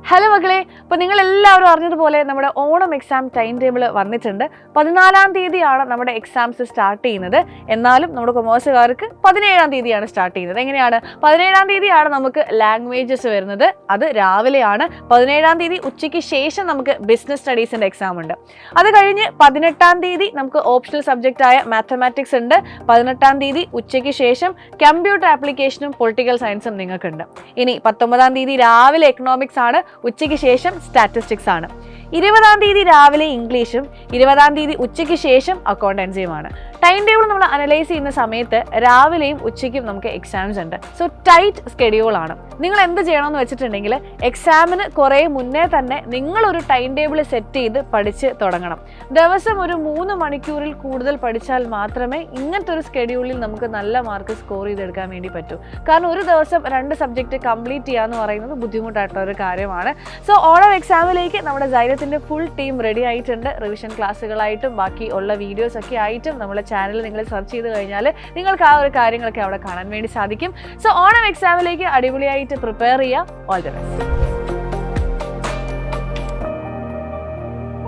Hello മക്കളെ, അപ്പോൾ നിങ്ങൾ എല്ലാവരും അറിഞ്ഞതുപോലെ നമ്മുടെ ഓണം എക്സാം ടൈം ടേബിൾ വന്നിട്ടുണ്ട്. 14-ാം തീയതിയാണ് നമ്മുടെ എക്സാംസ് സ്റ്റാർട്ട് ചെയ്യുന്നത്. എന്നാലും നമ്മുടെ കൊമേഴ്സുകാർക്ക് 17-ാം തീയതിയാണ് സ്റ്റാർട്ട് ചെയ്യുന്നത്. എങ്ങനെയാണ്? 17-ാം തീയതിയാണ് നമുക്ക് ലാംഗ്വേജസ് വരുന്നത്. അത് രാവിലെയാണ്. 17-ാം തീയതി ഉച്ചയ്ക്ക് ശേഷം നമുക്ക് ബിസിനസ് സ്റ്റഡീസിൻ്റെ എക്സാം ഉണ്ട്. അത് കഴിഞ്ഞ് 18-ാം തീയതി നമുക്ക് ഓപ്ഷണൽ സബ്ജക്റ്റായ മാത്തമാറ്റിക്സ് ഉണ്ട്. 18-ാം തീയതി ഉച്ചയ്ക്ക് ശേഷം കമ്പ്യൂട്ടർ ആപ്ലിക്കേഷനും പൊളിറ്റിക്കൽ സയൻസും നിങ്ങൾക്കുണ്ട്. ഇനി 19-ാം തീയതി രാവിലെ എക്കണോമിക്സ് ആണ്, ഉച്ചയ്ക്ക് ശേഷം സ്റ്റാറ്റിസ്റ്റിക്സ് ആണ്. 20-ാം തീയതി രാവിലെ ഇംഗ്ലീഷും 20-ാം തീയതി ഉച്ചയ്ക്ക് ശേഷം അക്കൗണ്ടൻസിയുമാണ്. ടൈം ടേബിൾ നമ്മൾ അനലൈസ് ചെയ്യുന്ന സമയത്ത് രാവിലെയും ഉച്ചയ്ക്കും നമുക്ക് എക്സാംസ് ഉണ്ട്. സോ ടൈറ്റ് സ്കെഡ്യൂളാണ്. നിങ്ങൾ എന്ത് ചെയ്യണമെന്ന് വെച്ചിട്ടുണ്ടെങ്കിൽ എക്സാമിന് കുറേ മുന്നേ തന്നെ നിങ്ങളൊരു ടൈം ടേബിൾ സെറ്റ് ചെയ്ത് പഠിച്ച് തുടങ്ങണം. ദിവസം ഒരു 3 മണിക്കൂറിൽ കൂടുതൽ പഠിച്ചാൽ മാത്രമേ ഇങ്ങനത്തെ ഒരു സ്കെഡ്യൂളിൽ നമുക്ക് നല്ല മാർക്ക് സ്കോർ ചെയ്തെടുക്കാൻ വേണ്ടി പറ്റൂ. കാരണം ഒരു ദിവസം 2 സബ്ജക്റ്റ് കംപ്ലീറ്റ് ചെയ്യുക എന്ന് പറയുന്നത് ബുദ്ധിമുട്ടായിട്ടുള്ള ഒരു കാര്യമാണ്. സോ ഓണം എക്സാമിലേക്ക് നമ്മുടെ ധൈര്യത്തിൻ്റെ ഫുൾ ടീം റെഡി ആയിട്ടുണ്ട്. റിവിഷൻ ക്ലാസ്സുകളായിട്ടും ബാക്കി ഉള്ള വീഡിയോസ് ഒക്കെ ആയിട്ടും നമ്മുടെ ചാനൽ നിങ്ങൾ സെർച്ച് ചെയ്ത് കഴിഞ്ഞാൽ നിങ്ങൾക്ക് ആ ഒരു കാര്യങ്ങളൊക്കെ അവിടെ കാണാൻ വേണ്ടി സാധിക്കും. സോ ഓണം എക്സാമിലേക്ക് അടിപൊളിയായിട്ട് പ്രിപ്പയർ ചെയ്യുക. All the best.